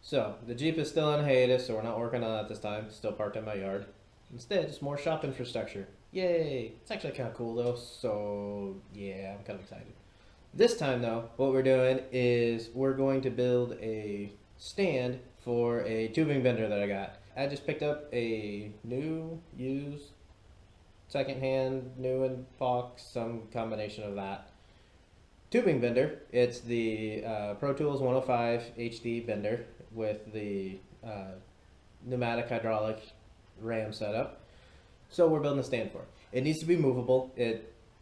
So, the Jeep is still on hiatus, so we're not working on it this time. Still parked in my yard. Instead, it's more shop infrastructure. Yay! It's actually kind of cool though, so yeah, I'm kind of excited. This time though, what we're doing is we're going to build a stand for a tubing bender that I got. I just picked up a new, used, secondhand, new in box, some combination of that. Tubing bender. It's the Pro Tools 105 HD bender with the pneumatic hydraulic ram setup. So we're building a stand for it. It needs to be movable.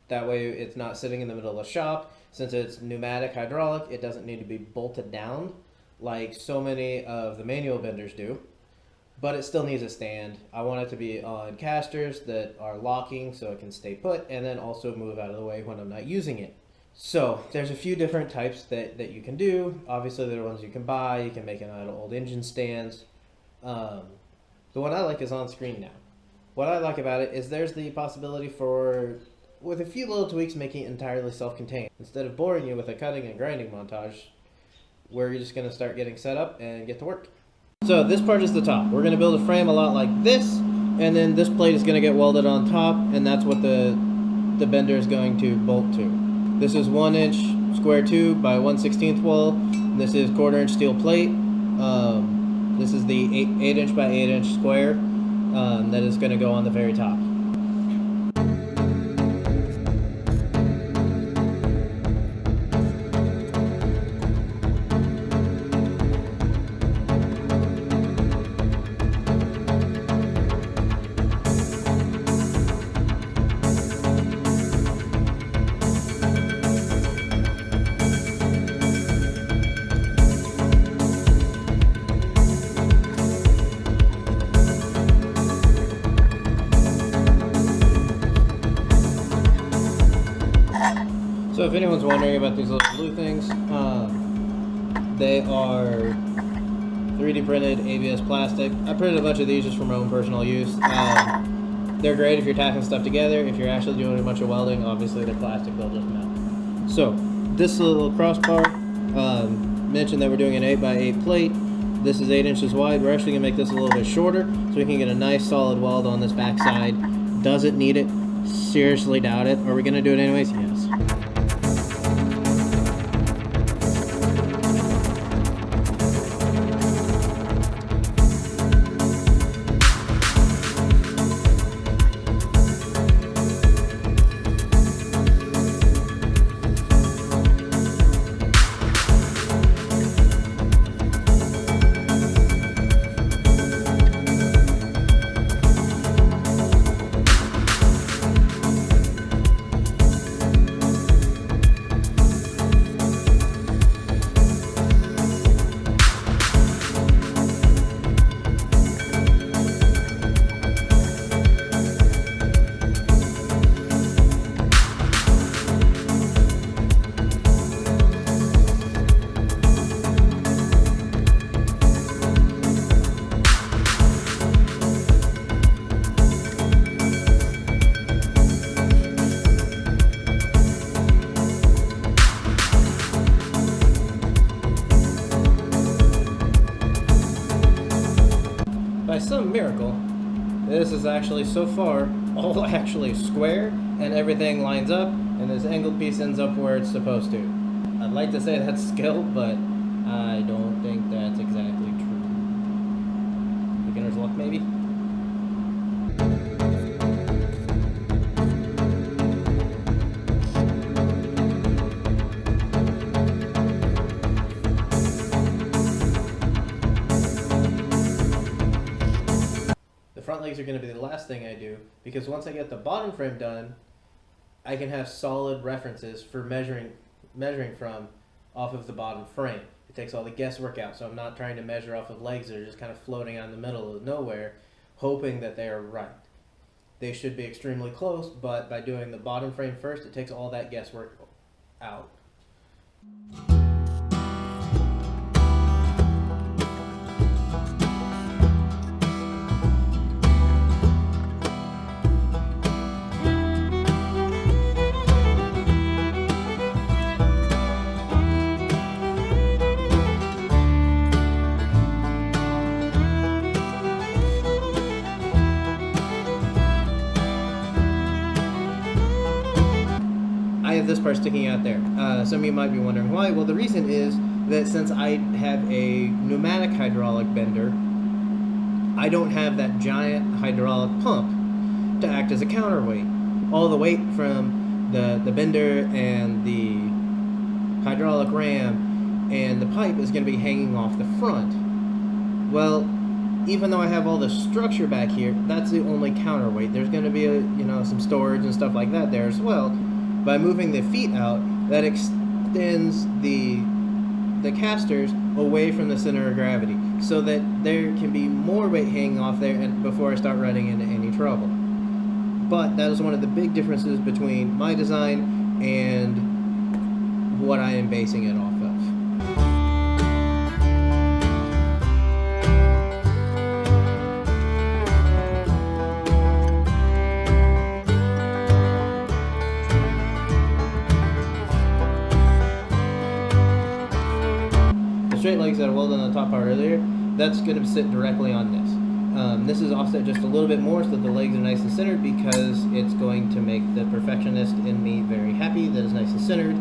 That way it's not sitting in the middle of the shop. Since it's pneumatic hydraulic, it doesn't need to be bolted down like so many of the manual benders do. But it still needs a stand. I want it to be on casters that are locking so it can stay put and then also move out of the way when I'm not using it. So there's a few different types that you can do. Obviously there are ones you can buy. You can make it out of old engine stands. The one I like is on screen now. What I like about it is there's the possibility for, with a few little tweaks, making it entirely self-contained. Instead of boring you with a cutting and grinding montage, we're just going to start getting set up and get to work. So this part is the top. We're going to build a frame a lot like this, and then this plate is going to get welded on top, and that's what the bender is going to bolt to. This is 1-inch square tube by 1/16 wall. This is 1/4-inch steel plate. This is the 8-inch by 8-inch square that is going to go on the very top. So if anyone's wondering about these little blue things, they are 3D printed ABS plastic. I printed a bunch of these just for my own personal use. They're great if you're tacking stuff together. If you're actually doing a bunch of welding, obviously they're plastic, they'll just melt. So this little crossbar, mentioned that we're doing an 8x8 plate. This is 8 inches wide. We're actually gonna make this a little bit shorter so we can get a nice solid weld on this back side. Does it need it? Seriously doubt it. Are we gonna do it anyways? Yes. By some miracle, this is actually so far all actually square and everything lines up and this angled piece ends up where it's supposed to. I'd like to say that's skill, but I don't think that's exactly true. Beginner's luck maybe? Front legs are going to be the last thing I do because once I get the bottom frame done, I can have solid references for measuring from off of the bottom frame. It takes all the guesswork out, so I'm not trying to measure off of legs that are just kind of floating out in the middle of nowhere, hoping that they are right. They should be extremely close, but by doing the bottom frame first, it takes all that guesswork out. I have this part sticking out there. Some of you might be wondering why. Well, the reason is that since I have a pneumatic hydraulic bender, I don't have that giant hydraulic pump to act as a counterweight. All the weight from the bender and the hydraulic ram and the pipe is going to be hanging off the front. Well, even though I have all the structure back here, that's the only counterweight. There's going to be some storage and stuff like that there as well. By moving the feet out, that extends the casters away from the center of gravity, so that there can be more weight hanging off there and before I start running into any trouble. But that is one of the big differences between my design and what I am basing it off of. The straight legs that I welded on the top part earlier, that's going to sit directly on this. This is offset just a little bit more so that the legs are nice and centered, because it's going to make the perfectionist in me very happy that it's nice and centered.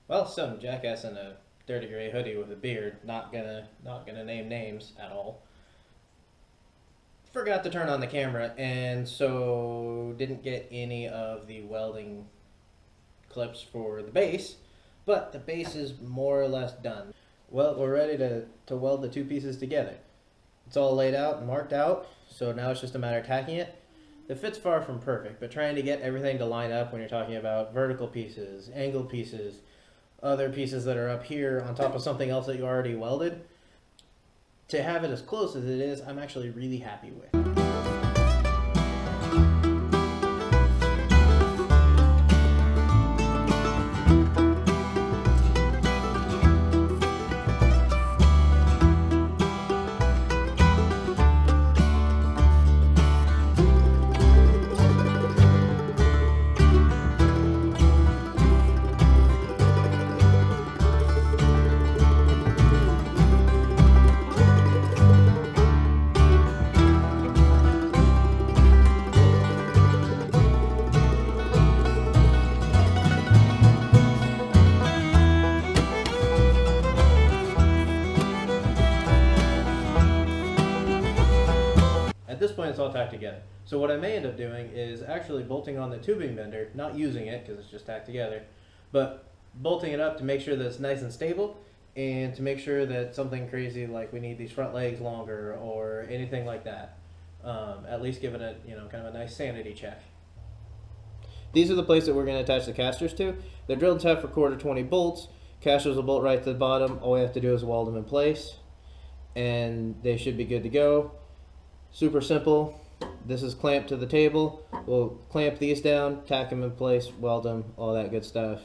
Well, some jackass in a dirty gray hoodie with a beard, not gonna name names at all, forgot to turn on the camera, and so didn't get any of the welding clips for the base, but the base is more or less done. Well, we're ready to weld the two pieces together. It's all laid out and marked out, so now it's just a matter of tacking it. The fit's far from perfect, but trying to get everything to line up when you're talking about vertical pieces, angled pieces, other pieces that are up here on top of something else that you already welded, to have it as close as it is, I'm actually really happy with. At this point, it's all tacked together. So what I may end up doing is actually bolting on the tubing bender, not using it because it's just tacked together, but bolting it up to make sure that it's nice and stable, and to make sure that something crazy like we need these front legs longer or anything like that, at least giving it kind of a nice sanity check. These are the places that we're going to attach the casters to. They're drilled tough for 1/4 20 bolts. Casters will bolt right to the bottom. All we have to do is weld them in place, and they should be good to go. Super simple. This is clamped to the table. We'll clamp these down, tack them in place, weld them, all that good stuff.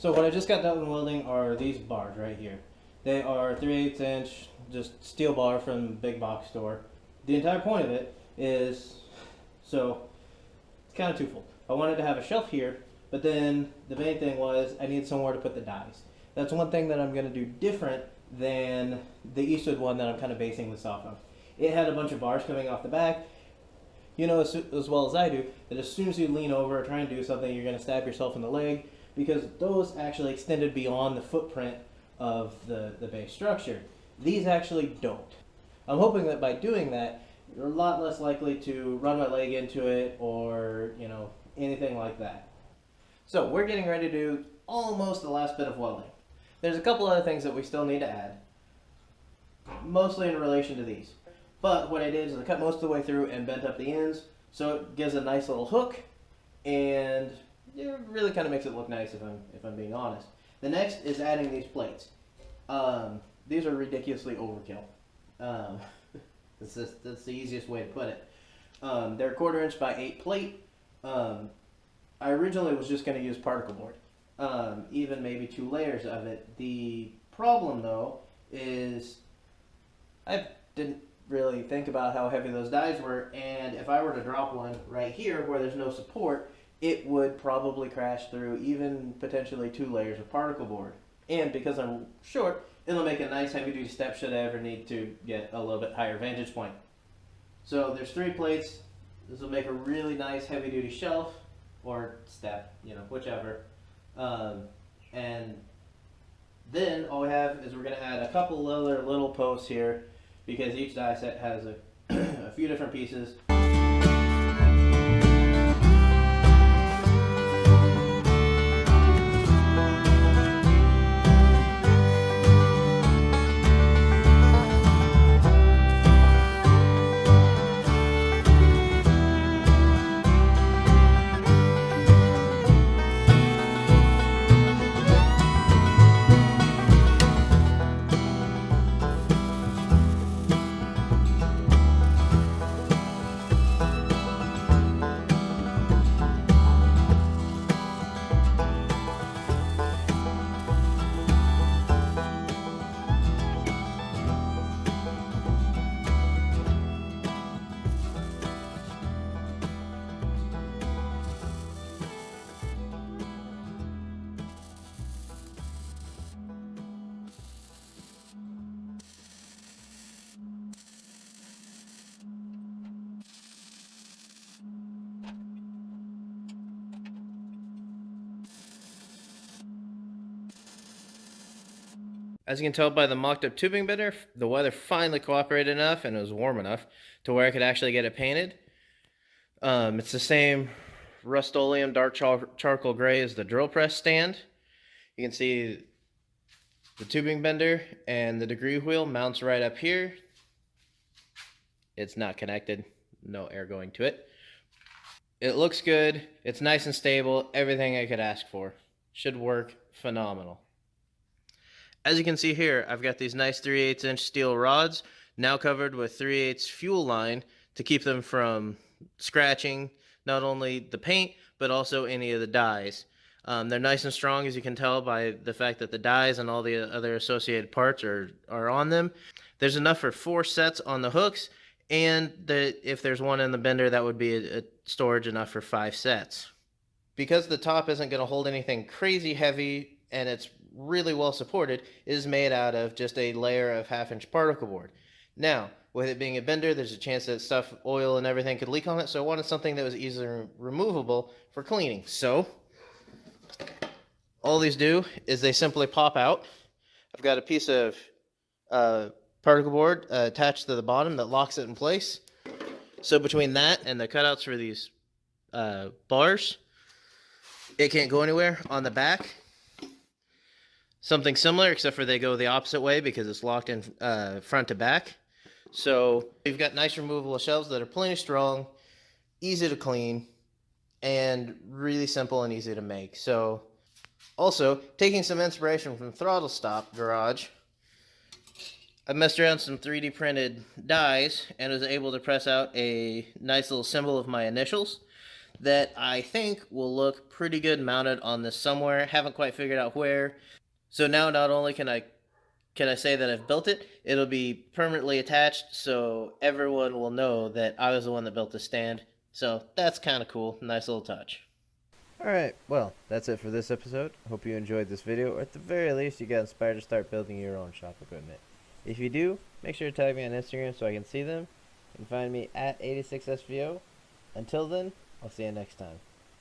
So what I just got done welding are these bars right here. They are 3/8 inch, just steel bar from big box store. The entire point of it is, so it's kind of twofold. I wanted to have a shelf here, but then the main thing was I need somewhere to put the dies. That's one thing that I'm going to do different than the Eastwood one that I'm kind of basing this off of. It had a bunch of bars coming off the back. You know as well as I do that as soon as you lean over or try and do something, you're going to stab yourself in the leg, because those actually extended beyond the footprint of the base structure. These actually don't. I'm hoping that by doing that, you're a lot less likely to run my leg into it or, you know, anything like that. So we're getting ready to do almost the last bit of welding. There's a couple other things that we still need to add, mostly in relation to these. But what I did is I cut most of the way through and bent up the ends, so it gives a nice little hook, and it really kind of makes it look nice if I'm being honest. The next is adding these plates. These are ridiculously overkill. That's the easiest way to put it. They're 1/4 inch by 8 plate. I originally was just going to use particle board, even maybe 2 layers of it. The problem though is I didn't really think about how heavy those dies were, and if I were to drop one right here where there's no support, it would probably crash through even potentially 2 layers of particle board. And because I'm short, it'll make a nice heavy duty step should I ever need to get a little bit higher vantage point. So there's 3 plates. This will make a really nice heavy duty shelf or step, you know, whichever. And then all we have is we're going to add a couple other little posts here, because each die set has a few different pieces. As you can tell by the mocked up tubing bender, the weather finally cooperated enough and it was warm enough to where I could actually get it painted. It's the same Rust-Oleum dark charcoal gray as the drill press stand. You can see the tubing bender and the degree wheel mounts right up here. It's not connected, no air going to it. It looks good, it's nice and stable, everything I could ask for. Should work phenomenal. As you can see here, I've got these nice 3/8 inch steel rods, now covered with 3/8 fuel line to keep them from scratching not only the paint, but also any of the dies. They're nice and strong, as you can tell by the fact that the dies and all the other associated parts are on them. There's enough for 4 sets on the hooks, and if there's one in the bender, that would be a storage enough for 5 sets. Because the top isn't going to hold anything crazy heavy and it's really well supported, it is made out of just a layer of 1/2 inch particle board. Now, with it being a bender, there's a chance that stuff, oil and everything could leak on it, so I wanted something that was easily removable for cleaning. So, all these do is they simply pop out. I've got a piece of particle board attached to the bottom that locks it in place. So between that and the cutouts for these bars, it can't go anywhere. On the back, something similar, except for they go the opposite way because it's locked in front to back. So we've got nice removable shelves that are plenty strong, easy to clean, and really simple and easy to make. So also, taking some inspiration from Throttle Stop Garage, I messed around some 3D printed dies and was able to press out a nice little symbol of my initials. that I think will look pretty good mounted on this somewhere. Haven't quite figured out where. So now not only can I say that I've built it, it'll be permanently attached so everyone will know that I was the one that built the stand. So that's kind of cool. Nice little touch. Alright, well, that's it for this episode. Hope you enjoyed this video, or at the very least you got inspired to start building your own shop equipment. If you do, make sure to tag me on Instagram so I can see them. You can find me at 86SVO. Until then, I'll see you next time.